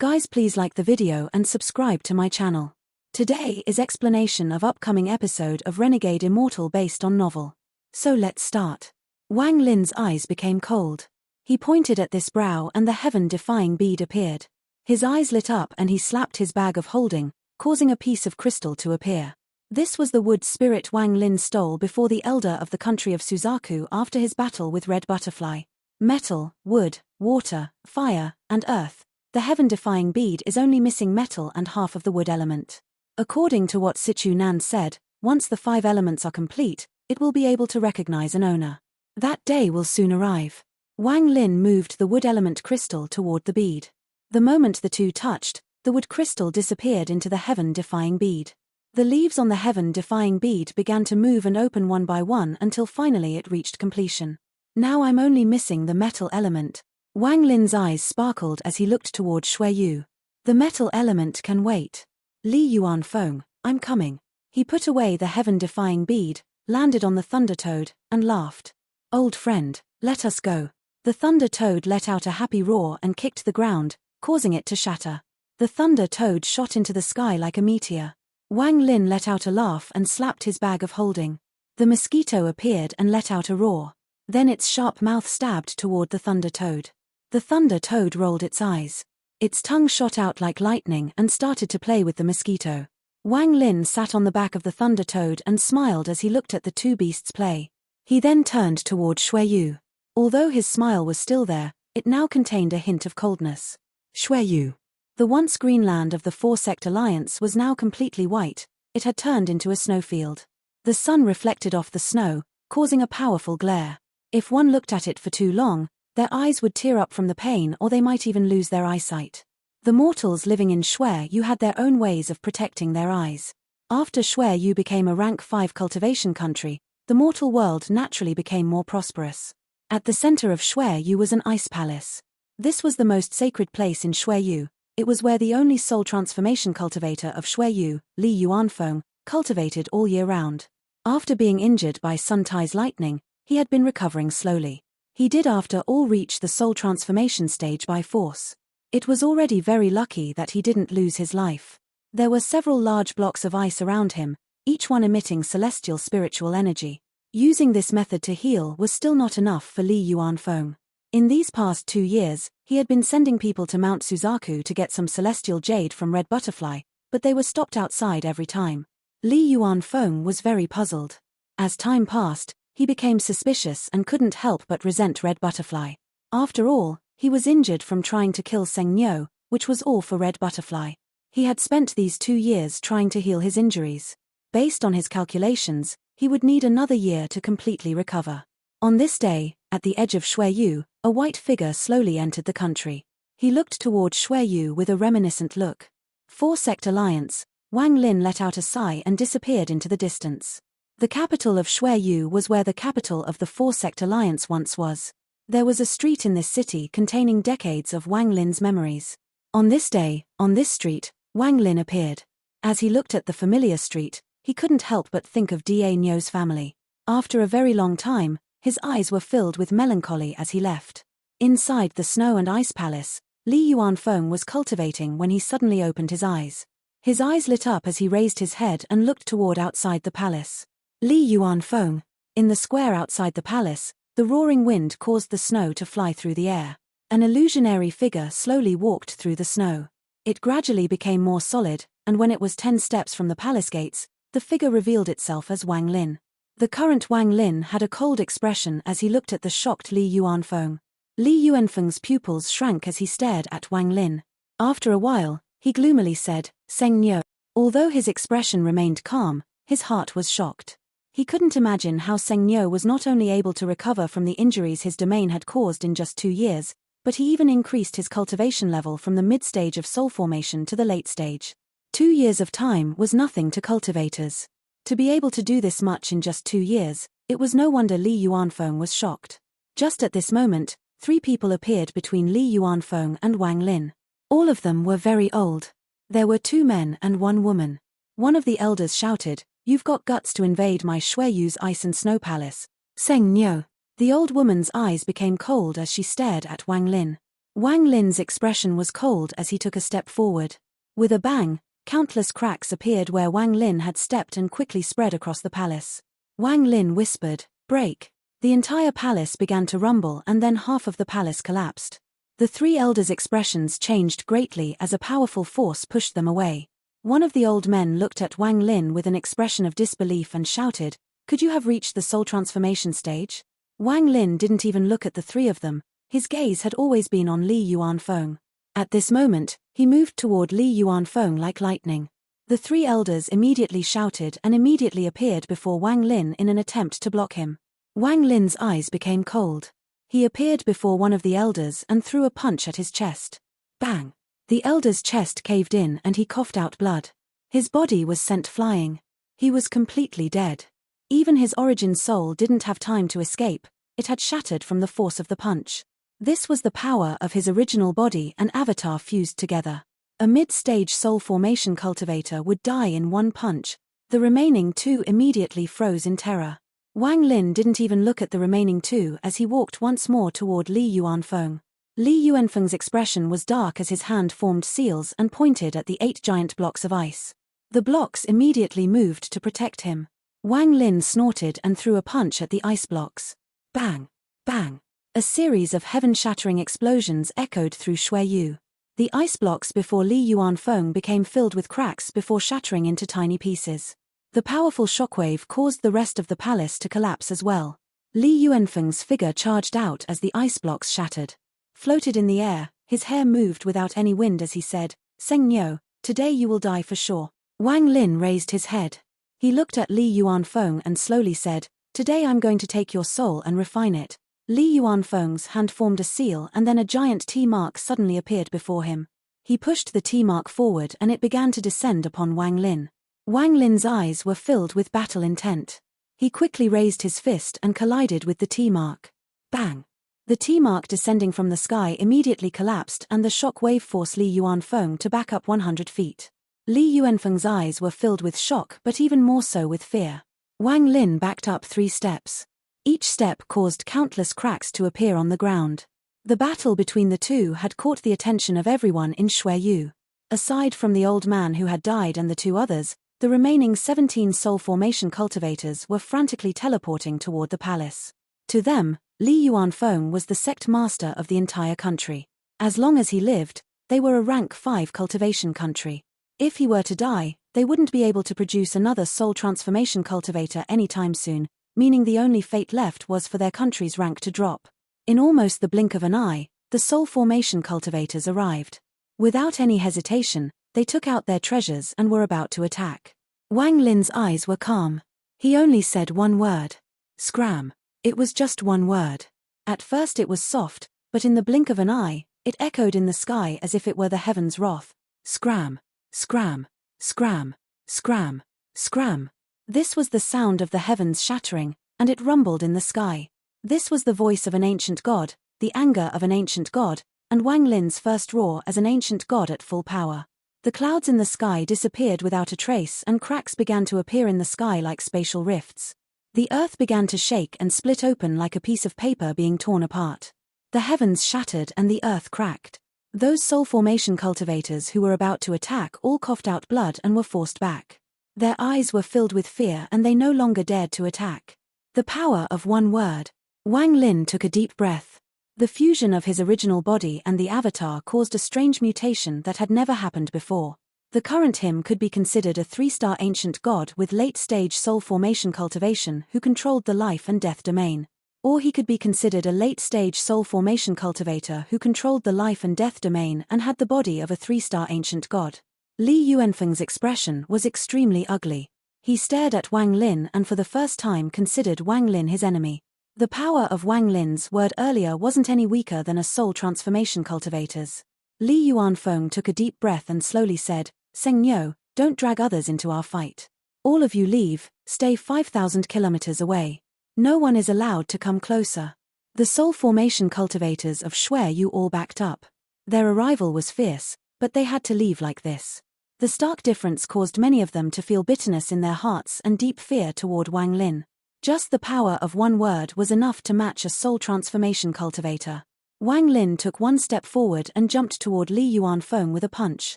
Guys, please like the video and subscribe to my channel. Today is explanation of upcoming episode of Renegade Immortal based on novel. So let's start. Wang Lin's eyes became cold. He pointed at this brow and the heaven-defying bead appeared. His eyes lit up and he slapped his bag of holding, causing a piece of crystal to appear. This was the wood spirit Wang Lin stole before the elder of the country of Suzaku after his battle with Red Butterfly. Metal, wood, water, fire, and earth. The heaven-defying bead is only missing metal and half of the wood element. According to what Sichu Nan said, once the 5 elements are complete, it will be able to recognize an owner. That day will soon arrive. Wang Lin moved the wood element crystal toward the bead. The moment the two touched, the wood crystal disappeared into the heaven-defying bead. The leaves on the heaven-defying bead began to move and open one by one until finally it reached completion. Now I'm only missing the metal element. Wang Lin's eyes sparkled as he looked toward Shui Yu. The metal element can wait. Li Yuan Feng, I'm coming. He put away the heaven-defying bead, landed on the Thunder Toad, and laughed. Old friend, let us go. The Thunder Toad let out a happy roar and kicked the ground, causing it to shatter. The Thunder Toad shot into the sky like a meteor. Wang Lin let out a laugh and slapped his bag of holding. The mosquito appeared and let out a roar. Then its sharp mouth stabbed toward the Thunder Toad. The Thunder Toad rolled its eyes. Its tongue shot out like lightning and started to play with the mosquito. Wang Lin sat on the back of the Thunder Toad and smiled as he looked at the two beasts play. He then turned toward Shui Yu. Although his smile was still there, it now contained a hint of coldness. Shui Yu. The once green land of the Four-Sect Alliance was now completely white. It had turned into a snowfield. The sun reflected off the snow, causing a powerful glare. If one looked at it for too long, their eyes would tear up from the pain or they might even lose their eyesight. The mortals living in Shui Yu had their own ways of protecting their eyes. After Shui Yu became a rank 5 cultivation country, the mortal world naturally became more prosperous. At the center of Shui Yu was an ice palace. This was the most sacred place in Shui Yu. It was where the only soul transformation cultivator of Shui Yu, Li Yuanfeng, cultivated all year round. After being injured by Sun Tai's lightning, he had been recovering slowly. He did after all reach the soul transformation stage by force. It was already very lucky that he didn't lose his life. There were several large blocks of ice around him, each one emitting celestial spiritual energy. Using this method to heal was still not enough for Li Yuanfeng. In these past 2 years, he had been sending people to Mount Suzaku to get some celestial jade from Red Butterfly, but they were stopped outside every time. Li Yuanfeng was very puzzled. As time passed, he became suspicious and couldn't help but resent Red Butterfly. After all, he was injured from trying to kill Seng Nyo, which was all for Red Butterfly. He had spent these 2 years trying to heal his injuries. Based on his calculations, he would need another year to completely recover. On this day, at the edge of Shui Yu, a white figure slowly entered the country. He looked toward Shui Yu with a reminiscent look. Four-Sect Alliance. Wang Lin let out a sigh and disappeared into the distance. The capital of Shui Yu was where the capital of the Four-Sect Alliance once was. There was a street in this city containing decades of Wang Lin's memories. On this day, on this street, Wang Lin appeared. As he looked at the familiar street, he couldn't help but think of Da Nyo's family. After a very long time, his eyes were filled with melancholy as he left. Inside the snow and ice palace, Li Yuanfeng was cultivating when he suddenly opened his eyes. His eyes lit up as he raised his head and looked toward outside the palace. Li Yuanfeng. In the square outside the palace, the roaring wind caused the snow to fly through the air. An illusionary figure slowly walked through the snow. It gradually became more solid, and when it was 10 steps from the palace gates, the figure revealed itself as Wang Lin. The current Wang Lin had a cold expression as he looked at the shocked Li Yuanfeng. Li Yuanfeng's pupils shrank as he stared at Wang Lin. After a while, he gloomily said, Seng Nyo. Although his expression remained calm, his heart was shocked. He couldn't imagine how Seng Nyo was not only able to recover from the injuries his domain had caused in just 2 years, but he even increased his cultivation level from the mid-stage of soul formation to the late stage. 2 years of time was nothing to cultivators. To be able to do this much in just 2 years, it was no wonder Li Yuanfeng was shocked. Just at this moment, 3 people appeared between Li Yuanfeng and Wang Lin. All of them were very old. There were 2 men and 1 woman. One of the elders shouted, "You've got guts to invade my Shui Yu's ice and snow palace. Seng Nyo." The old woman's eyes became cold as she stared at Wang Lin. Wang Lin's expression was cold as he took a step forward. With a bang, countless cracks appeared where Wang Lin had stepped and quickly spread across the palace. Wang Lin whispered, "Break." The entire palace began to rumble and then half of the palace collapsed. The three elders' expressions changed greatly as a powerful force pushed them away. One of the old men looked at Wang Lin with an expression of disbelief and shouted, "Could you have reached the soul transformation stage?" Wang Lin didn't even look at the three of them. His gaze had always been on Li Yuanfeng. At this moment, he moved toward Li Yuanfeng like lightning. The three elders immediately shouted and immediately appeared before Wang Lin in an attempt to block him. Wang Lin's eyes became cold. He appeared before one of the elders and threw a punch at his chest. Bang! The elder's chest caved in and he coughed out blood. His body was sent flying. He was completely dead. Even his origin soul didn't have time to escape, it had shattered from the force of the punch. This was the power of his original body and avatar fused together. A mid-stage soul formation cultivator would die in one punch. The remaining two immediately froze in terror. Wang Lin didn't even look at the remaining two as he walked once more toward Li Yuanfeng. Li Yuanfeng's expression was dark as his hand formed seals and pointed at the 8 giant blocks of ice. The blocks immediately moved to protect him. Wang Lin snorted and threw a punch at the ice blocks. Bang! Bang! A series of heaven-shattering explosions echoed through Xueyu. The ice blocks before Li Yuanfeng became filled with cracks before shattering into tiny pieces. The powerful shockwave caused the rest of the palace to collapse as well. Li Yuanfeng's figure charged out as the ice blocks shattered. Floated in the air, his hair moved without any wind as he said, "Seng Niu, today you will die for sure." Wang Lin raised his head. He looked at Li Yuanfeng and slowly said, "Today I'm going to take your soul and refine it." Li Yuanfeng's hand formed a seal and then a giant T-mark suddenly appeared before him. He pushed the T-mark forward and it began to descend upon Wang Lin. Wang Lin's eyes were filled with battle intent. He quickly raised his fist and collided with the T-mark. Bang! The T-mark descending from the sky immediately collapsed and the shock wave forced Li Yuanfeng to back up 100 feet. Li Yuanfeng's eyes were filled with shock but even more so with fear. Wang Lin backed up 3 steps. Each step caused countless cracks to appear on the ground. The battle between the two had caught the attention of everyone in Xueyu. Aside from the old man who had died and the 2 others, the remaining 17 soul formation cultivators were frantically teleporting toward the palace. To them, Li Yuanfeng was the sect master of the entire country. As long as he lived, they were a rank 5 cultivation country. If he were to die, they wouldn't be able to produce another soul transformation cultivator anytime soon, meaning the only fate left was for their country's rank to drop. In almost the blink of an eye, the soul formation cultivators arrived. Without any hesitation, they took out their treasures and were about to attack. Wang Lin's eyes were calm. He only said one word. Scram. It was just one word. At first it was soft, but in the blink of an eye, it echoed in the sky as if it were the heavens' wrath. Scram. Scram. Scram. Scram. Scram. This was the sound of the heavens shattering, and it rumbled in the sky. This was the voice of an ancient god, the anger of an ancient god, and Wang Lin's first roar as an ancient god at full power. The clouds in the sky disappeared without a trace and cracks began to appear in the sky like spatial rifts. The earth began to shake and split open like a piece of paper being torn apart. The heavens shattered and the earth cracked. Those soul formation cultivators who were about to attack all coughed out blood and were forced back. Their eyes were filled with fear and they no longer dared to attack. The power of one word. Wang Lin took a deep breath. The fusion of his original body and the avatar caused a strange mutation that had never happened before. The current him could be considered a 3-star ancient god with late-stage soul formation cultivation who controlled the life and death domain. Or he could be considered a late-stage soul formation cultivator who controlled the life and death domain and had the body of a 3-star ancient god. Li Yuanfeng's expression was extremely ugly. He stared at Wang Lin and for the first time considered Wang Lin his enemy. The power of Wang Lin's word earlier wasn't any weaker than a soul transformation cultivator's. Li Yuanfeng took a deep breath and slowly said, "Seng Niu, don't drag others into our fight. All of you leave, stay 5,000 kilometers away. No one is allowed to come closer." The soul formation cultivators of Xueyu all backed up. Their arrival was fierce, but they had to leave like this. The stark difference caused many of them to feel bitterness in their hearts and deep fear toward Wang Lin. Just the power of one word was enough to match a soul transformation cultivator. Wang Lin took one step forward and jumped toward Li Yuanfeng with a punch.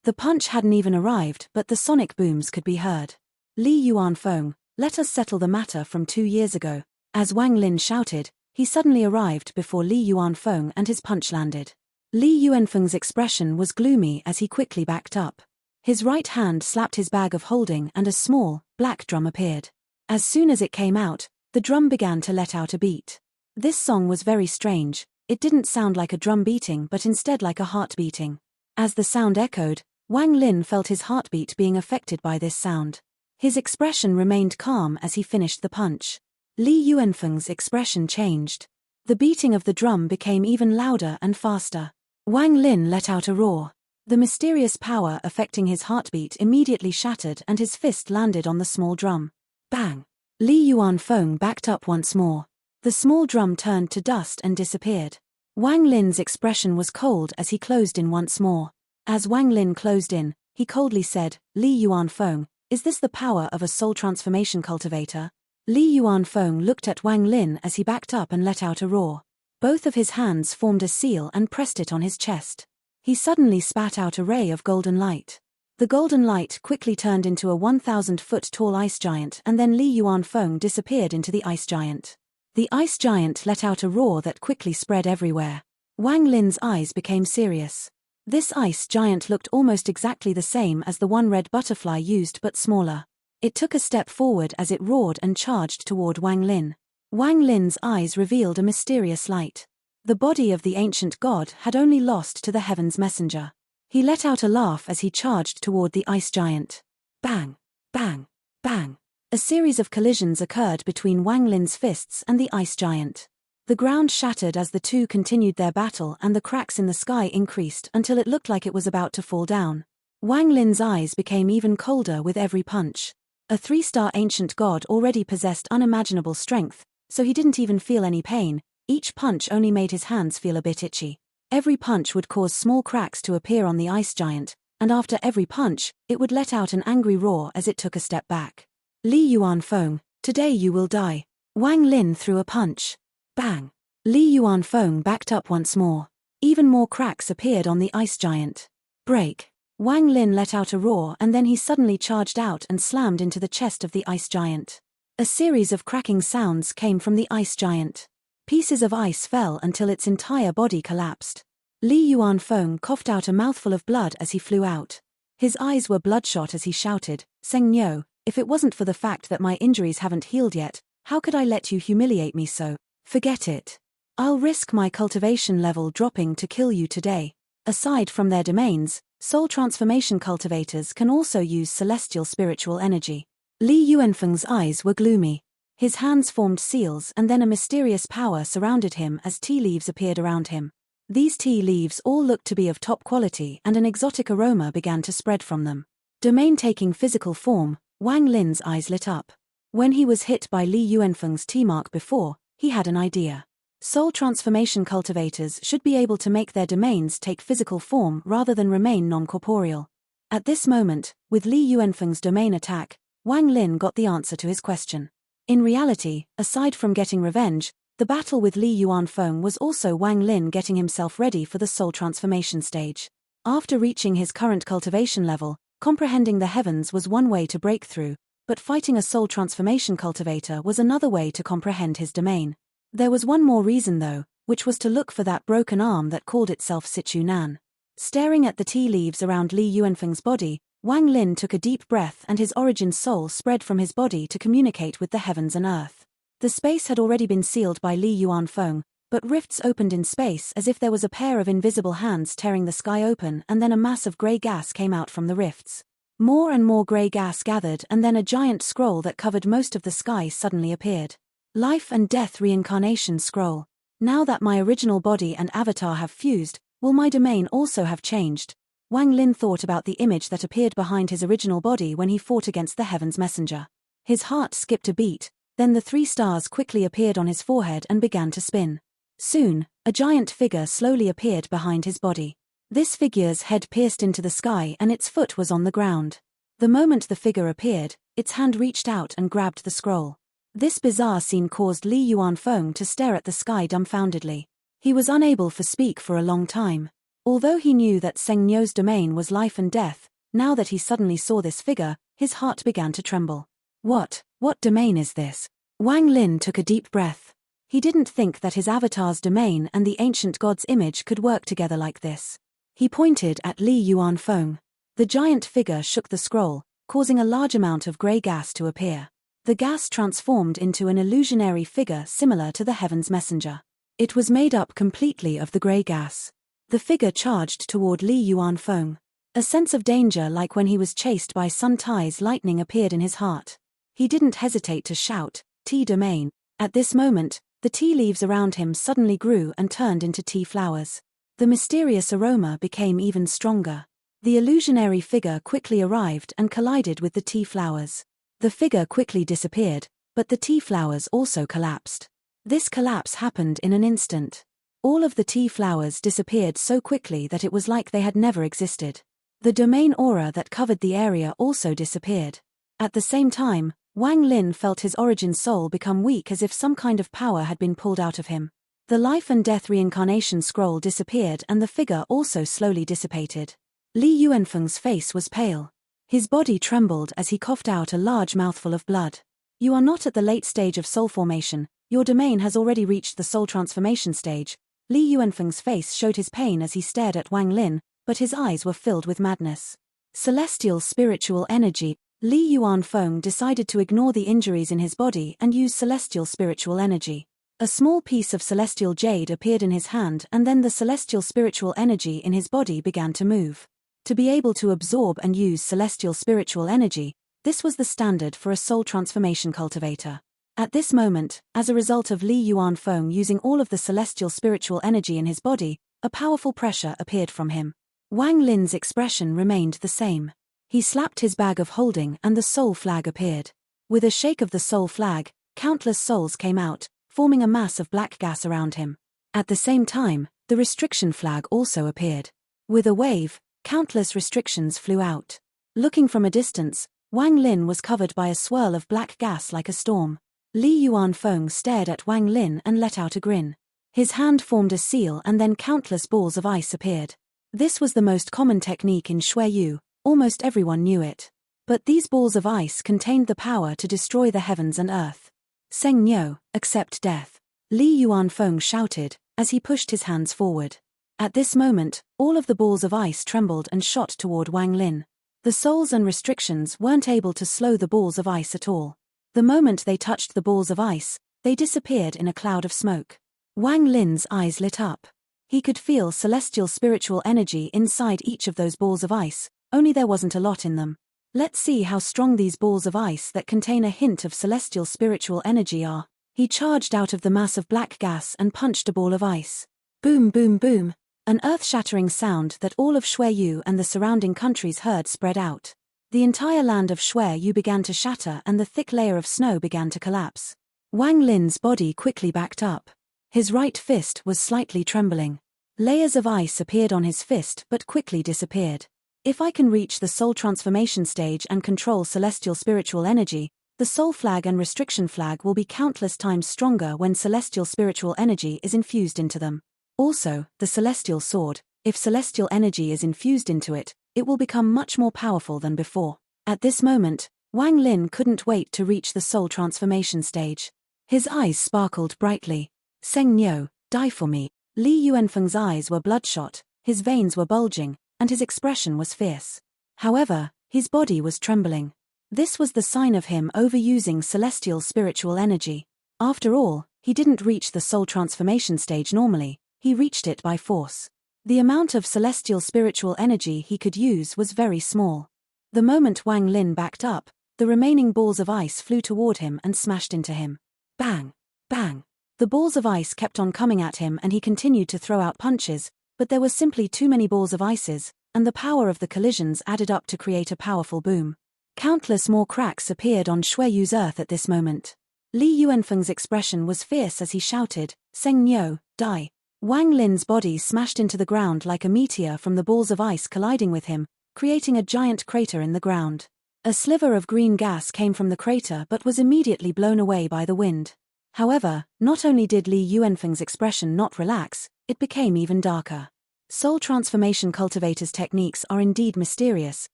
The punch hadn't even arrived, but the sonic booms could be heard. Li Yuanfeng, let us settle the matter from 2 years ago. As Wang Lin shouted, he suddenly arrived before Li Yuanfeng and his punch landed. Li Yuanfeng's expression was gloomy as he quickly backed up. His right hand slapped his bag of holding and a small, black drum appeared. As soon as it came out, the drum began to let out a beat. This song was very strange. It didn't sound like a drum beating but instead like a heart beating. As the sound echoed, Wang Lin felt his heartbeat being affected by this sound. His expression remained calm as he finished the punch. Li Yuanfeng's expression changed. The beating of the drum became even louder and faster. Wang Lin let out a roar. The mysterious power affecting his heartbeat immediately shattered and his fist landed on the small drum. Bang! Li Yuanfeng backed up once more. The small drum turned to dust and disappeared. Wang Lin's expression was cold as he closed in once more. As Wang Lin closed in, he coldly said, Li Yuanfeng, is this the power of a soul transformation cultivator? Li Yuanfeng looked at Wang Lin as he backed up and let out a roar. Both of his hands formed a seal and pressed it on his chest. He suddenly spat out a ray of golden light. The golden light quickly turned into a 1,000-foot-tall ice giant and then Li Yuanfeng disappeared into the ice giant. The ice giant let out a roar that quickly spread everywhere. Wang Lin's eyes became serious. This ice giant looked almost exactly the same as the one red butterfly used but smaller. It took a step forward as it roared and charged toward Wang Lin. Wang Lin's eyes revealed a mysterious light. The body of the ancient god had only lost to the heaven's messenger. He let out a laugh as he charged toward the ice giant. Bang! Bang! Bang! A series of collisions occurred between Wang Lin's fists and the ice giant. The ground shattered as the two continued their battle and the cracks in the sky increased until it looked like it was about to fall down. Wang Lin's eyes became even colder with every punch. A 3-star ancient god already possessed unimaginable strength, so he didn't even feel any pain. Each punch only made his hands feel a bit itchy. Every punch would cause small cracks to appear on the ice giant, and after every punch, it would let out an angry roar as it took a step back. Li Yuanfeng, today you will die. Wang Lin threw a punch. Bang! Li Yuanfeng backed up once more. Even more cracks appeared on the ice giant. Break! Wang Lin let out a roar and then he suddenly charged out and slammed into the chest of the ice giant. A series of cracking sounds came from the ice giant. Pieces of ice fell until its entire body collapsed. Li Yuanfeng coughed out a mouthful of blood as he flew out. His eyes were bloodshot as he shouted, Seng Niu, if it wasn't for the fact that my injuries haven't healed yet, how could I let you humiliate me so? Forget it. I'll risk my cultivation level dropping to kill you today. Aside from their domains, soul transformation cultivators can also use celestial spiritual energy. Li Yuanfeng's eyes were gloomy. His hands formed seals and then a mysterious power surrounded him as tea leaves appeared around him. These tea leaves all looked to be of top quality and an exotic aroma began to spread from them. Domain taking physical form, Wang Lin's eyes lit up. When he was hit by Li Yuanfeng's tea mark before, he had an idea. Soul transformation cultivators should be able to make their domains take physical form rather than remain non-corporeal. At this moment, with Li Yuanfeng's domain attack, Wang Lin got the answer to his question. In reality, aside from getting revenge, the battle with Li Yuanfeng was also Wang Lin getting himself ready for the soul transformation stage. After reaching his current cultivation level, comprehending the heavens was one way to break through, but fighting a soul transformation cultivator was another way to comprehend his domain. There was one more reason though, which was to look for that broken arm that called itself Situ Nan. Staring at the tea leaves around Li Yuanfeng's body, Wang Lin took a deep breath and his origin soul spread from his body to communicate with the heavens and earth. The space had already been sealed by Li Yuanfeng, but rifts opened in space as if there was a pair of invisible hands tearing the sky open and then a mass of grey gas came out from the rifts. More and more grey gas gathered and then a giant scroll that covered most of the sky suddenly appeared. Life and Death Reincarnation Scroll. Now that my original body and avatar have fused, will my domain also have changed? Wang Lin thought about the image that appeared behind his original body when he fought against the Heaven's Messenger. His heart skipped a beat, then the 3 stars quickly appeared on his forehead and began to spin. Soon, a giant figure slowly appeared behind his body. This figure's head pierced into the sky and its foot was on the ground. The moment the figure appeared, its hand reached out and grabbed the scroll. This bizarre scene caused Li Yuanfeng to stare at the sky dumbfoundedly. He was unable to speak for a long time. Although he knew that Seng Nyo's domain was life and death, now that he suddenly saw this figure, his heart began to tremble. What domain is this? Wang Lin took a deep breath. He didn't think that his avatar's domain and the ancient god's image could work together like this. He pointed at Li Yuanfeng. The giant figure shook the scroll, causing a large amount of grey gas to appear. The gas transformed into an illusionary figure similar to the Heaven's Messenger. It was made up completely of the grey gas. The figure charged toward Li Yuanfeng. A sense of danger like when he was chased by Sun Tai's lightning appeared in his heart. He didn't hesitate to shout, "Tea domain." At this moment, the tea leaves around him suddenly grew and turned into tea flowers. The mysterious aroma became even stronger. The illusionary figure quickly arrived and collided with the tea flowers. The figure quickly disappeared, but the tea flowers also collapsed. This collapse happened in an instant. All of the tea flowers disappeared so quickly that it was like they had never existed. The domain aura that covered the area also disappeared. At the same time, Wang Lin felt his origin soul become weak as if some kind of power had been pulled out of him. The life and death reincarnation scroll disappeared and the figure also slowly dissipated. Li Yuanfeng's face was pale. His body trembled as he coughed out a large mouthful of blood. "You are not at the late stage of soul formation, your domain has already reached the soul transformation stage." Li Yuanfeng's face showed his pain as he stared at Wang Lin, but his eyes were filled with madness. Celestial spiritual energy. Li Yuanfeng decided to ignore the injuries in his body and use celestial spiritual energy. A small piece of celestial jade appeared in his hand and then the celestial spiritual energy in his body began to move. To be able to absorb and use celestial spiritual energy, this was the standard for a soul transformation cultivator. At this moment, as a result of Li Yuanfeng using all of the celestial spiritual energy in his body, a powerful pressure appeared from him. Wang Lin's expression remained the same. He slapped his bag of holding and the soul flag appeared. With a shake of the soul flag, countless souls came out, forming a mass of black gas around him. At the same time, the restriction flag also appeared. With a wave, countless restrictions flew out. Looking from a distance, Wang Lin was covered by a swirl of black gas like a storm. Li Yuanfeng stared at Wang Lin and let out a grin. His hand formed a seal and then countless balls of ice appeared. This was the most common technique in Xueyu, almost everyone knew it. But these balls of ice contained the power to destroy the heavens and earth. "Seng Nyo, accept death," Li Yuanfeng shouted, as he pushed his hands forward. At this moment, all of the balls of ice trembled and shot toward Wang Lin. The souls and restrictions weren't able to slow the balls of ice at all. The moment they touched the balls of ice, they disappeared in a cloud of smoke. Wang Lin's eyes lit up. He could feel celestial spiritual energy inside each of those balls of ice, only there wasn't a lot in them. "Let's see how strong these balls of ice that contain a hint of celestial spiritual energy are." He charged out of the mass of black gas and punched a ball of ice. Boom, boom, boom. An earth-shattering sound that all of Xueyu and the surrounding countries heard spread out. The entire land of Xueyu began to shatter and the thick layer of snow began to collapse. Wang Lin's body quickly backed up. His right fist was slightly trembling. Layers of ice appeared on his fist but quickly disappeared. "If I can reach the soul transformation stage and control celestial spiritual energy, the soul flag and restriction flag will be countless times stronger when celestial spiritual energy is infused into them. Also, the celestial sword, if celestial energy is infused into it, it will become much more powerful than before." At this moment, Wang Lin couldn't wait to reach the soul transformation stage. His eyes sparkled brightly. "Seng Nyo, die for me." Li Yuanfeng's eyes were bloodshot, his veins were bulging, and his expression was fierce. However, his body was trembling. This was the sign of him overusing celestial spiritual energy. After all, he didn't reach the soul transformation stage normally, he reached it by force. The amount of celestial spiritual energy he could use was very small. The moment Wang Lin backed up, the remaining balls of ice flew toward him and smashed into him. Bang! Bang! The balls of ice kept on coming at him and he continued to throw out punches, but there were simply too many balls of ices, and the power of the collisions added up to create a powerful boom. Countless more cracks appeared on Xueyu's earth at this moment. Li Yuanfeng's expression was fierce as he shouted, "Seng Nyo, die." Wang Lin's body smashed into the ground like a meteor from the balls of ice colliding with him, creating a giant crater in the ground. A sliver of green gas came from the crater but was immediately blown away by the wind. However, not only did Li Yuanfeng's expression not relax, it became even darker. Soul transformation cultivators' techniques are indeed mysterious,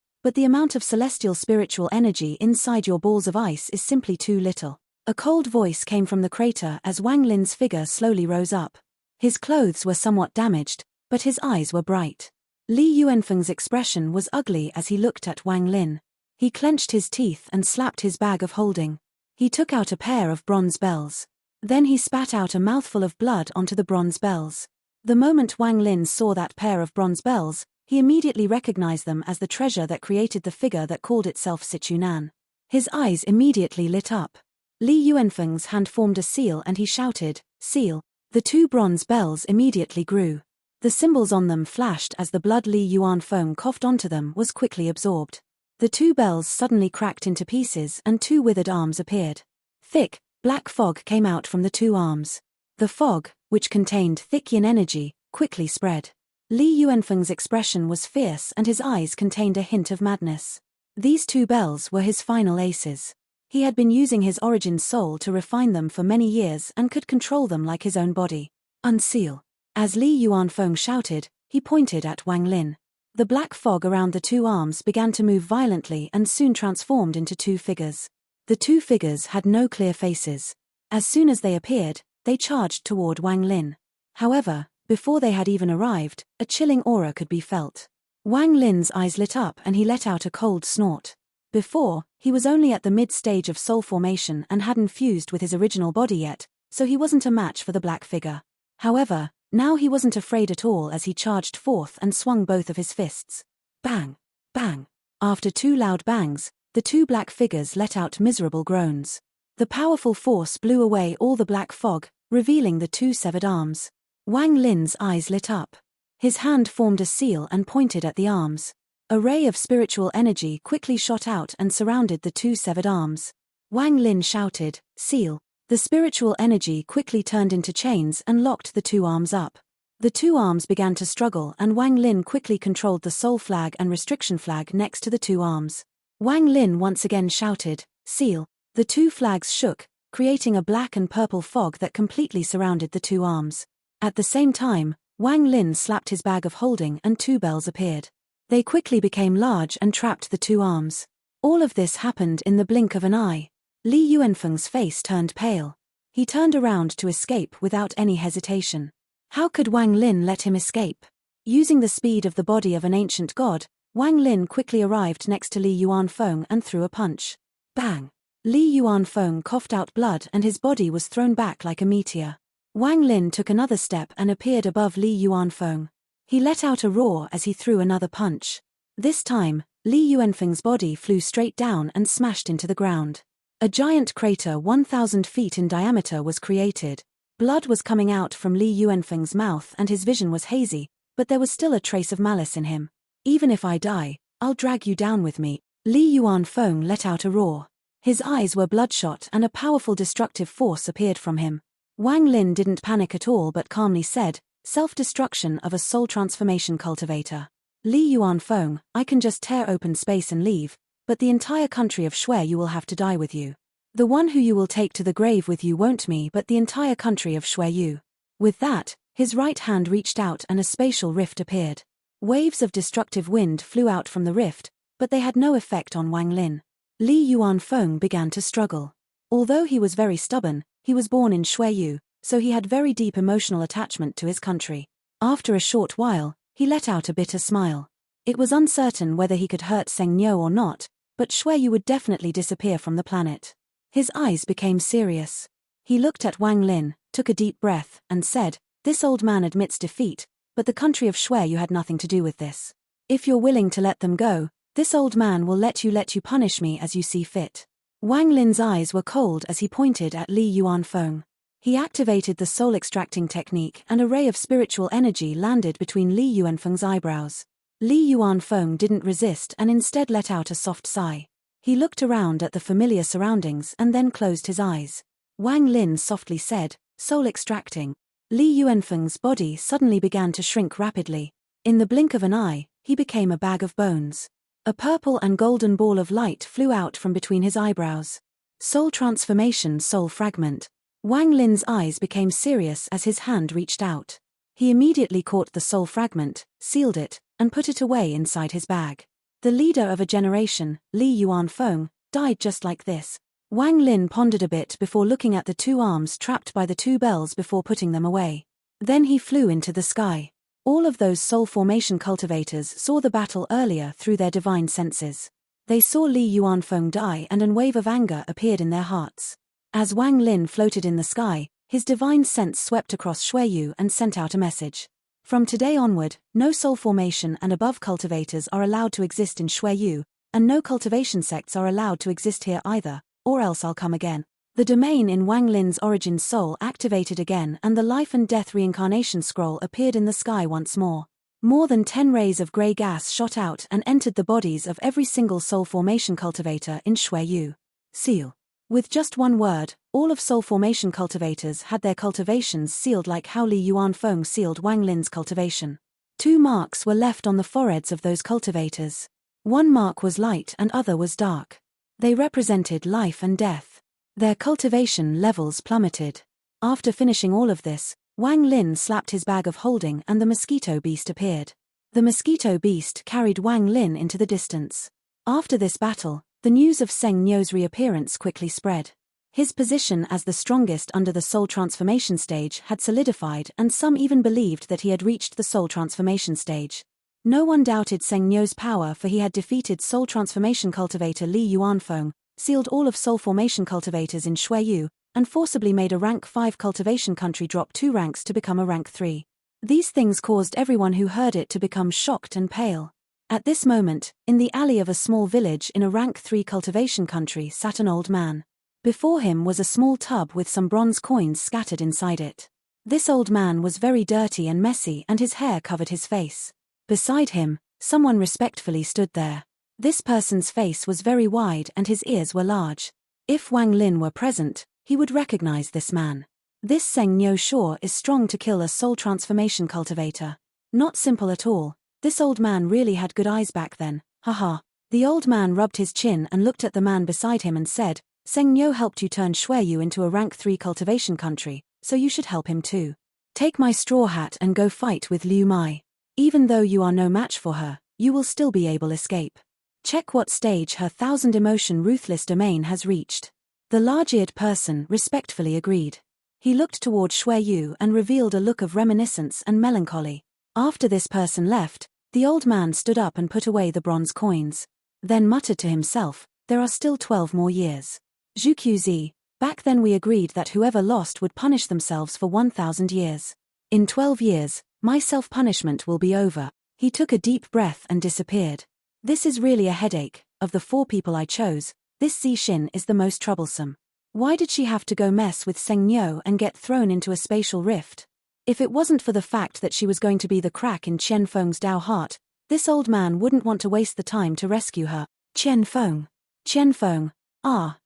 but the amount of celestial spiritual energy inside your balls of ice is simply too little. A cold voice came from the crater as Wang Lin's figure slowly rose up. His clothes were somewhat damaged, but his eyes were bright. Li Yuanfeng's expression was ugly as he looked at Wang Lin. He clenched his teeth and slapped his bag of holding. He took out a pair of bronze bells. Then he spat out a mouthful of blood onto the bronze bells. The moment Wang Lin saw that pair of bronze bells, he immediately recognized them as the treasure that created the figure that called itself Sichunan. His eyes immediately lit up. Li Yuanfeng's hand formed a seal and he shouted, "Seal." The two bronze bells immediately grew. The symbols on them flashed as the blood Li Yuanfeng coughed onto them was quickly absorbed. The two bells suddenly cracked into pieces and two withered arms appeared. Thick, black fog came out from the two arms. The fog, which contained thick yin energy, quickly spread. Li Yuanfeng's expression was fierce and his eyes contained a hint of madness. These two bells were his final aces. He had been using his origin soul to refine them for many years and could control them like his own body. Unseal. As Li Yuanfeng shouted, he pointed at Wang Lin. The black fog around the two arms began to move violently and soon transformed into two figures. The two figures had no clear faces. As soon as they appeared, they charged toward Wang Lin. However, before they had even arrived, a chilling aura could be felt. Wang Lin's eyes lit up and he let out a cold snort. Before, he was only at the mid-stage of soul formation and hadn't fused with his original body yet, so he wasn't a match for the black figure. However, now he wasn't afraid at all as he charged forth and swung both of his fists. Bang! Bang! After two loud bangs, the two black figures let out miserable groans. The powerful force blew away all the black fog, revealing the two severed arms. Wang Lin's eyes lit up. His hand formed a seal and pointed at the arms. A ray of spiritual energy quickly shot out and surrounded the two severed arms. Wang Lin shouted, "Seal." The spiritual energy quickly turned into chains and locked the two arms up. The two arms began to struggle and Wang Lin quickly controlled the soul flag and restriction flag next to the two arms. Wang Lin once again shouted, "Seal." The two flags shook, creating a black and purple fog that completely surrounded the two arms. At the same time, Wang Lin slapped his bag of holding and two bells appeared. They quickly became large and trapped the two arms. All of this happened in the blink of an eye. Li Yuanfeng's face turned pale. He turned around to escape without any hesitation. How could Wang Lin let him escape? Using the speed of the body of an ancient god, Wang Lin quickly arrived next to Li Yuanfeng and threw a punch. Bang! Li Yuanfeng coughed out blood and his body was thrown back like a meteor. Wang Lin took another step and appeared above Li Yuanfeng. He let out a roar as he threw another punch. This time, Li Yuanfeng's body flew straight down and smashed into the ground. A giant crater 1,000 feet in diameter was created. Blood was coming out from Li Yuanfeng's mouth and his vision was hazy, but there was still a trace of malice in him. "Even if I die, I'll drag you down with me." Li Yuanfeng let out a roar. His eyes were bloodshot and a powerful destructive force appeared from him. Wang Lin didn't panic at all but calmly said, "Self-destruction of a soul transformation cultivator. Li Yuanfeng, I can just tear open space and leave, but the entire country of Shui you will have to die with you. The one who you will take to the grave with you won't me but the entire country of Shui you." With that, his right hand reached out and a spatial rift appeared. Waves of destructive wind flew out from the rift, but they had no effect on Wang Lin. Li Yuanfeng began to struggle. Although he was very stubborn, he was born in Shuiyu, so he had very deep emotional attachment to his country. After a short while, he let out a bitter smile. It was uncertain whether he could hurt Seng Niu or not, but Shuiyu would definitely disappear from the planet. His eyes became serious. He looked at Wang Lin, took a deep breath, and said, "This old man admits defeat, but the country of Shuiyu had nothing to do with this. If you're willing to let them go, this old man will let you punish me as you see fit." Wang Lin's eyes were cold as he pointed at Li Yuanfeng. He activated the soul-extracting technique and a ray of spiritual energy landed between Li Yuanfeng's eyebrows. Li Yuanfeng didn't resist and instead let out a soft sigh. He looked around at the familiar surroundings and then closed his eyes. Wang Lin softly said, "Soul-extracting." Li Yuanfeng's body suddenly began to shrink rapidly. In the blink of an eye, he became a bag of bones. A purple and golden ball of light flew out from between his eyebrows. Soul transformation soul fragment. Wang Lin's eyes became serious as his hand reached out. He immediately caught the soul fragment, sealed it, and put it away inside his bag. The leader of a generation, Li Yuanfeng, died just like this. Wang Lin pondered a bit before looking at the two arms trapped by the two bells before putting them away. Then he flew into the sky. All of those soul formation cultivators saw the battle earlier through their divine senses. They saw Li Yuanfeng die and a wave of anger appeared in their hearts. As Wang Lin floated in the sky, his divine sense swept across Xueyu and sent out a message. From today onward, no soul formation and above cultivators are allowed to exist in Xueyu, and no cultivation sects are allowed to exist here either, or else I'll come again. The domain in Wang Lin's origin soul activated again and the life and death reincarnation scroll appeared in the sky once more. More than 10 rays of grey gas shot out and entered the bodies of every single soul formation cultivator in Xueyu. Seal. With just one word, all of soul formation cultivators had their cultivations sealed like how Li Yuanfeng sealed Wang Lin's cultivation. 2 marks were left on the foreheads of those cultivators. One mark was light and other was dark. They represented life and death. Their cultivation levels plummeted. After finishing all of this, Wang Lin slapped his bag of holding and the mosquito beast appeared. The mosquito beast carried Wang Lin into the distance. After this battle, the news of Seng Nyo's reappearance quickly spread. His position as the strongest under the soul transformation stage had solidified and some even believed that he had reached the soul transformation stage. No one doubted Seng Nyo's power for he had defeated soul transformation cultivator Li Yuanfeng, sealed all of soul formation cultivators in Xueyu, and forcibly made a rank 5 cultivation country drop 2 ranks to become a rank 3. These things caused everyone who heard it to become shocked and pale. At this moment, in the alley of a small village in a rank 3 cultivation country sat an old man. Before him was a small tub with some bronze coins scattered inside it. This old man was very dirty and messy and his hair covered his face. Beside him, someone respectfully stood there. This person's face was very wide and his ears were large. If Wang Lin were present, he would recognize this man. This Seng Nyo sure is strong to kill a soul transformation cultivator. Not simple at all. This old man really had good eyes back then, haha. The old man rubbed his chin and looked at the man beside him and said, Seng Nyo helped you turn Xueyu into a rank 3 cultivation country, so you should help him too. Take my straw hat and go fight with Liu Mai. Even though you are no match for her, you will still be able to escape. Check what stage her 1000 emotion ruthless domain has reached. The large-eared person respectfully agreed. He looked toward Xueyu and revealed a look of reminiscence and melancholy. After this person left, the old man stood up and put away the bronze coins. Then muttered to himself, there are still 12 more years. Zhuqiuzi, back then we agreed that whoever lost would punish themselves for 1000 years. In 12 years, my self-punishment will be over. He took a deep breath and disappeared. This is really a headache. Of the 4 people I chose, this Zixin is the most troublesome. Why did she have to go mess with Seng Nyo and get thrown into a spatial rift? If it wasn't for the fact that she was going to be the crack in Qian Feng's Dao heart, this old man wouldn't want to waste the time to rescue her. Qian Feng. Qian Feng.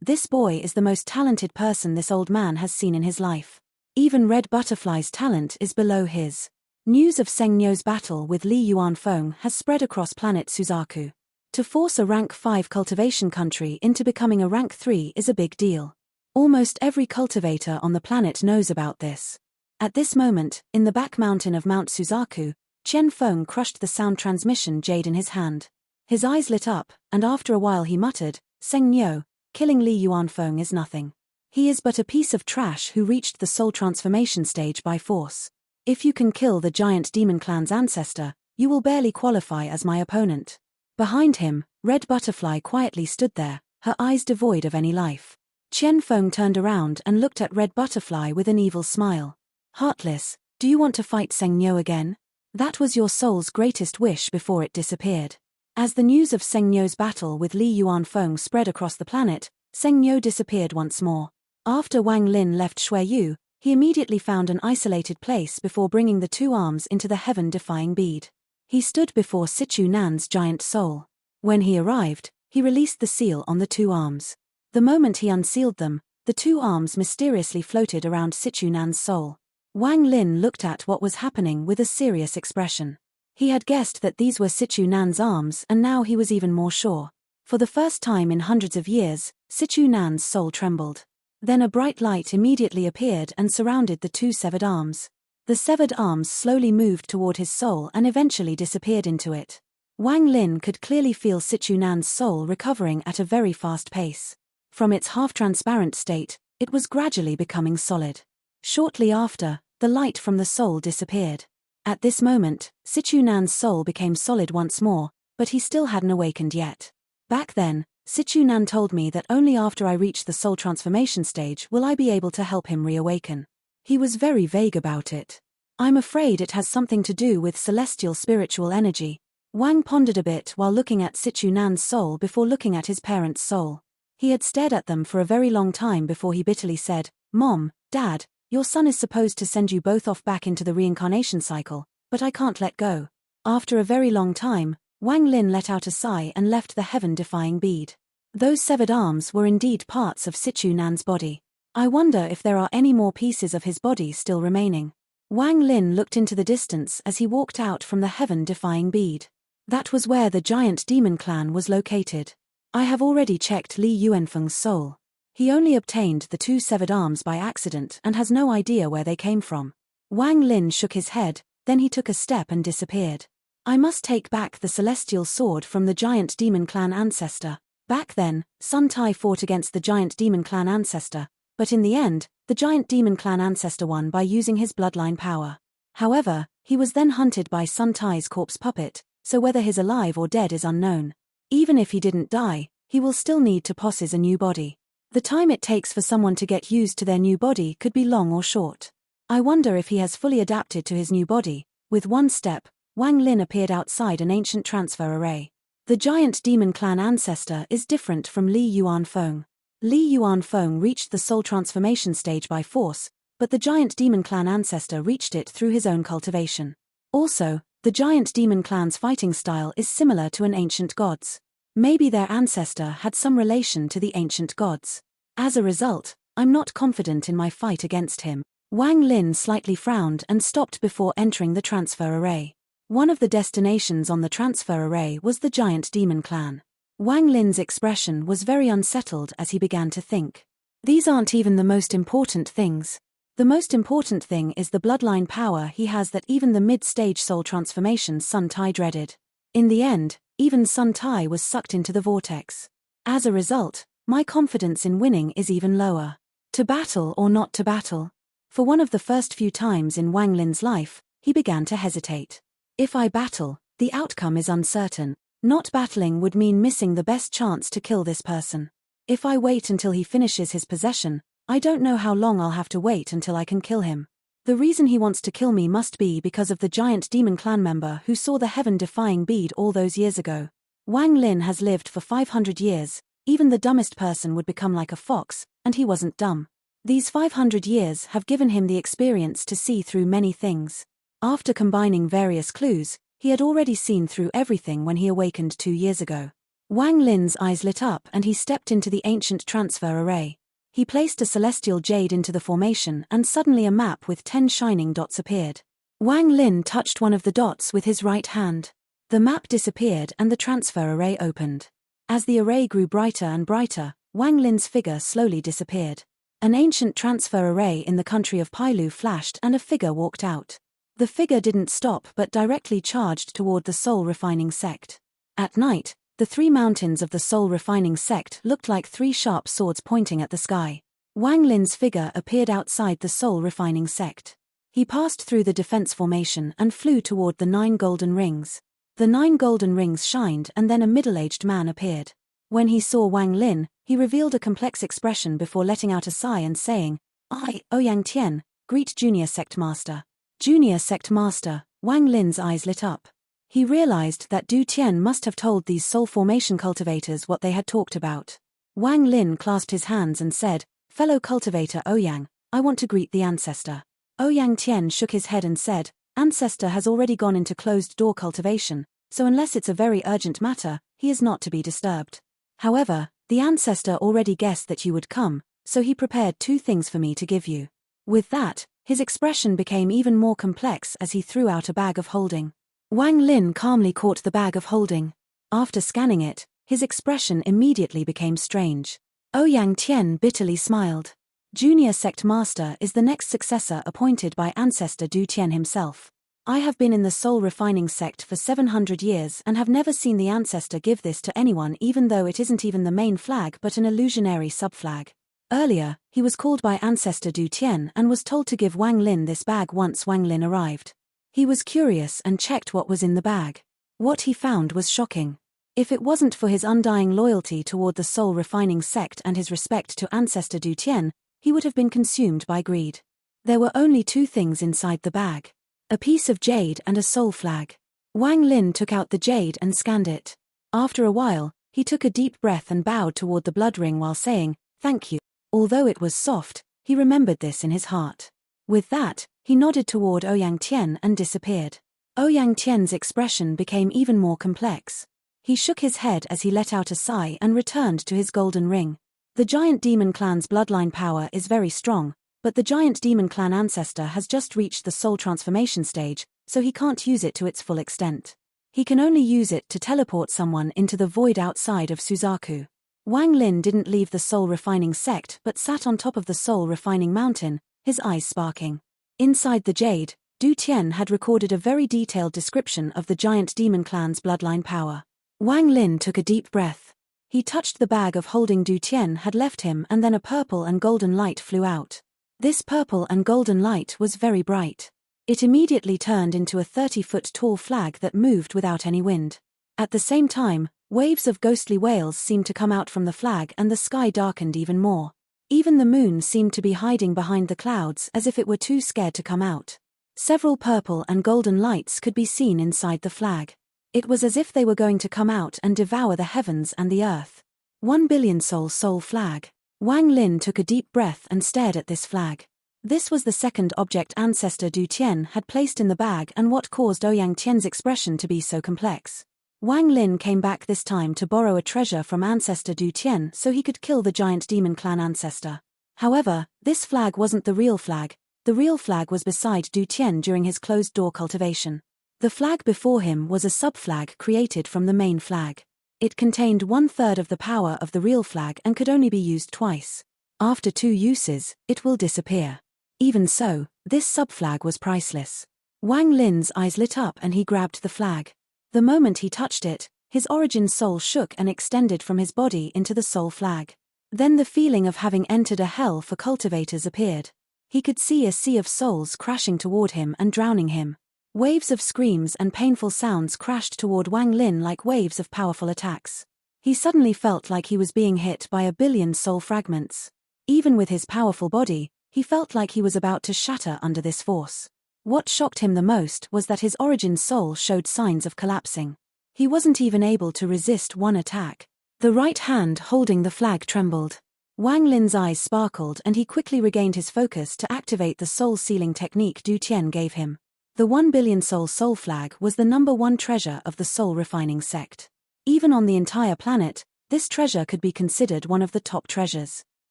This boy is the most talented person this old man has seen in his life. Even Red Butterfly's talent is below his. News of Seng Nyo's battle with Li Yuanfeng has spread across planet Suzaku. To force a rank 5 cultivation country into becoming a rank 3 is a big deal. Almost every cultivator on the planet knows about this. At this moment, in the back mountain of Mount Suzaku, Qian Feng crushed the sound transmission jade in his hand. His eyes lit up, and after a while he muttered, Seng Nyo, killing Li Yuanfeng is nothing. He is but a piece of trash who reached the soul transformation stage by force. If you can kill the giant demon clan's ancestor, you will barely qualify as my opponent. Behind him, Red Butterfly quietly stood there, her eyes devoid of any life. Qian Feng turned around and looked at Red Butterfly with an evil smile. Heartless, do you want to fight Seng Nyo again? That was your soul's greatest wish before it disappeared. As the news of Seng Nyo's battle with Li Yuanfeng spread across the planet, Seng Nyo disappeared once more. After Wang Lin left Xueyu, he immediately found an isolated place before bringing the 2 arms into the heaven-defying bead. He stood before Sichu Nan's giant soul. When he arrived, he released the seal on the 2 arms. The moment he unsealed them, the 2 arms mysteriously floated around Sichu Nan's soul. Wang Lin looked at what was happening with a serious expression. He had guessed that these were Sichu Nan's arms and now he was even more sure. For the first time in hundreds of years, Sichu Nan's soul trembled. Then a bright light immediately appeared and surrounded the 2 severed arms. The severed arms slowly moved toward his soul and eventually disappeared into it. Wang Lin could clearly feel Sichu Nan's soul recovering at a very fast pace. From its half-transparent state, it was gradually becoming solid. Shortly after, the light from the soul disappeared. At this moment, Sichu Nan's soul became solid once more, but he still hadn't awakened yet. Back then, Sichu Nan told me that only after I reach the soul transformation stage will I be able to help him reawaken. He was very vague about it. I'm afraid it has something to do with celestial spiritual energy. Wang pondered a bit while looking at Sichu Nan's soul before looking at his parents' soul. He had stared at them for a very long time before he bitterly said, "Mom, Dad, your son is supposed to send you both off back into the reincarnation cycle, but I can't let go." After a very long time, Wang Lin let out a sigh and left the heaven-defying bead. Those severed arms were indeed parts of Sichu Nan's body. I wonder if there are any more pieces of his body still remaining. Wang Lin looked into the distance as he walked out from the heaven-defying bead. That was where the giant demon clan was located. I have already checked Li Yuanfeng's soul. He only obtained the 2 severed arms by accident and has no idea where they came from. Wang Lin shook his head, then he took a step and disappeared. I must take back the celestial sword from the giant demon clan ancestor. Back then, Sun Tai fought against the giant demon clan ancestor, but in the end, the giant demon clan ancestor won by using his bloodline power. However, he was then hunted by Sun Tai's corpse puppet, so whether he's alive or dead is unknown. Even if he didn't die, he will still need to possess a new body. The time it takes for someone to get used to their new body could be long or short. I wonder if he has fully adapted to his new body. With one step, Wang Lin appeared outside an ancient transfer array. The giant demon clan ancestor is different from Li Yuanfeng. Li Yuanfeng reached the soul transformation stage by force, but the giant demon clan ancestor reached it through his own cultivation. Also, the giant demon clan's fighting style is similar to an ancient god's. Maybe their ancestor had some relation to the ancient gods. As a result, I'm not confident in my fight against him. Wang Lin slightly frowned and stopped before entering the transfer array. One of the destinations on the transfer array was the giant demon clan. Wang Lin's expression was very unsettled as he began to think. These aren't even the most important things. The most important thing is the bloodline power he has that even the mid-stage soul transformation Sun Tai dreaded. In the end, even Sun Tai was sucked into the vortex. As a result, my confidence in winning is even lower. To battle or not to battle? For one of the first few times in Wang Lin's life, he began to hesitate. If I battle, the outcome is uncertain. Not battling would mean missing the best chance to kill this person. If I wait until he finishes his possession, I don't know how long I'll have to wait until I can kill him. The reason he wants to kill me must be because of the giant demon clan member who saw the heaven-defying bead all those years ago. Wang Lin has lived for 500 years, even the dumbest person would become like a fox, and he wasn't dumb. These 500 years have given him the experience to see through many things. After combining various clues, he had already seen through everything when he awakened 2 years ago. Wang Lin's eyes lit up and he stepped into the ancient transfer array. He placed a celestial jade into the formation and suddenly a map with 10 shining dots appeared. Wang Lin touched one of the dots with his right hand. The map disappeared and the transfer array opened. As the array grew brighter and brighter, Wang Lin's figure slowly disappeared. An ancient transfer array in the country of Pailu flashed and a figure walked out. The figure didn't stop but directly charged toward the soul refining sect. At night, the 3 mountains of the soul refining sect looked like 3 sharp swords pointing at the sky. Wang Lin's figure appeared outside the soul refining sect. He passed through the defense formation and flew toward the 9 golden rings. The 9 golden rings shined and then a middle-aged man appeared. When he saw Wang Lin, he revealed a complex expression before letting out a sigh and saying, "I, Ouyang Tian, greet Junior Sect Master." Junior Sect Master, Wang Lin's eyes lit up. He realized that Du Tian must have told these soul formation cultivators what they had talked about. Wang Lin clasped his hands and said, "Fellow cultivator Ouyang, I want to greet the ancestor." Ouyang Tian shook his head and said, "Ancestor has already gone into closed-door cultivation, so unless it's a very urgent matter, he is not to be disturbed. However, the ancestor already guessed that you would come, so he prepared 2 things for me to give you." With that, his expression became even more complex as he threw out a bag of holding. Wang Lin calmly caught the bag of holding. After scanning it, his expression immediately became strange. Ouyang Tian bitterly smiled. Junior Sect Master is the next successor appointed by Ancestor Du Tian himself. I have been in the soul refining sect for 700 years and have never seen the Ancestor give this to anyone, even though it isn't even the main flag but an illusionary subflag. Earlier, he was called by Ancestor Du Tian and was told to give Wang Lin this bag once Wang Lin arrived. He was curious and checked what was in the bag. What he found was shocking. If it wasn't for his undying loyalty toward the soul refining sect and his respect to Ancestor Du Tian, he would have been consumed by greed. There were only two things inside the bag: a piece of jade and a soul flag. Wang Lin took out the jade and scanned it. After a while, he took a deep breath and bowed toward the blood ring while saying, "Thank you." Although it was soft, he remembered this in his heart. With that, he nodded toward Ouyang Tian and disappeared. Ouyang Tian's expression became even more complex. He shook his head as he let out a sigh and returned to his golden ring. The Giant Demon Clan's bloodline power is very strong, but the Giant Demon Clan Ancestor has just reached the soul transformation stage, so he can't use it to its full extent. He can only use it to teleport someone into the void outside of Suzaku. Wang Lin didn't leave the soul refining sect but sat on top of the soul refining mountain, his eyes sparking. Inside the jade, Du Tian had recorded a very detailed description of the Giant Demon Clan's bloodline power. Wang Lin took a deep breath. He touched the bag of holding Du Tian had left him, and then a purple and golden light flew out. This purple and golden light was very bright. It immediately turned into a 30-foot tall flag that moved without any wind. At the same time, waves of ghostly wails seemed to come out from the flag and the sky darkened even more. Even the moon seemed to be hiding behind the clouds as if it were too scared to come out. Several purple and golden lights could be seen inside the flag. It was as if they were going to come out and devour the heavens and the earth. 1 billion soul flag. Wang Lin took a deep breath and stared at this flag. This was the second object Ancestor Du Tian had placed in the bag and what caused Ouyang Tian's expression to be so complex. Wang Lin came back this time to borrow a treasure from Ancestor Du Tian so he could kill the Giant Demon Clan Ancestor. However, this flag wasn't the real flag. The real flag was beside Du Tian during his closed-door cultivation. The flag before him was a sub-flag created from the main flag. It contained 1/3 of the power of the real flag and could only be used twice. After 2 uses, it will disappear. Even so, this sub-flag was priceless. Wang Lin's eyes lit up and he grabbed the flag. The moment he touched it, his origin soul shook and extended from his body into the soul flag. Then the feeling of having entered a hell for cultivators appeared. He could see a sea of souls crashing toward him and drowning him. Waves of screams and painful sounds crashed toward Wang Lin like waves of powerful attacks. He suddenly felt like he was being hit by 1 billion soul fragments. Even with his powerful body, he felt like he was about to shatter under this force. What shocked him the most was that his origin soul showed signs of collapsing. He wasn't even able to resist one attack. The right hand holding the flag trembled. Wang Lin's eyes sparkled and he quickly regained his focus to activate the soul sealing technique Du Tian gave him. The 1 billion soul flag was the #1 treasure of the soul refining sect. Even on the entire planet, this treasure could be considered one of the top treasures.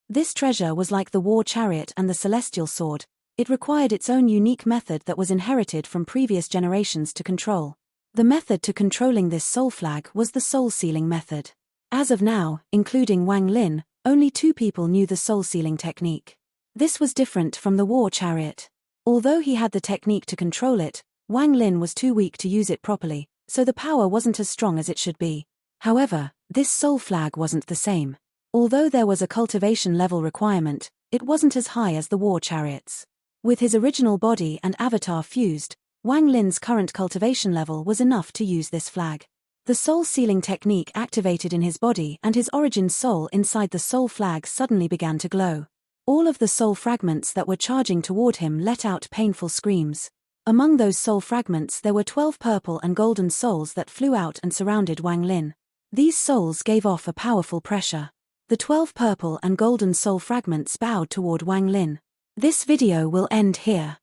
This treasure was like the war chariot and the celestial sword. It required its own unique method that was inherited from previous generations to control. The method to controlling this soul flag was the soul sealing method. As of now, including Wang Lin, only 2 people knew the soul sealing technique. This was different from the war chariot. Although he had the technique to control it, Wang Lin was too weak to use it properly, so the power wasn't as strong as it should be. However, this soul flag wasn't the same. Although there was a cultivation level requirement, it wasn't as high as the war chariots. With his original body and avatar fused, Wang Lin's current cultivation level was enough to use this flag. The soul sealing technique activated in his body and his origin soul inside the soul flag suddenly began to glow. All of the soul fragments that were charging toward him let out painful screams. Among those soul fragments there were 12 purple and golden souls that flew out and surrounded Wang Lin. These souls gave off a powerful pressure. The 12 purple and golden soul fragments bowed toward Wang Lin. This video will end here.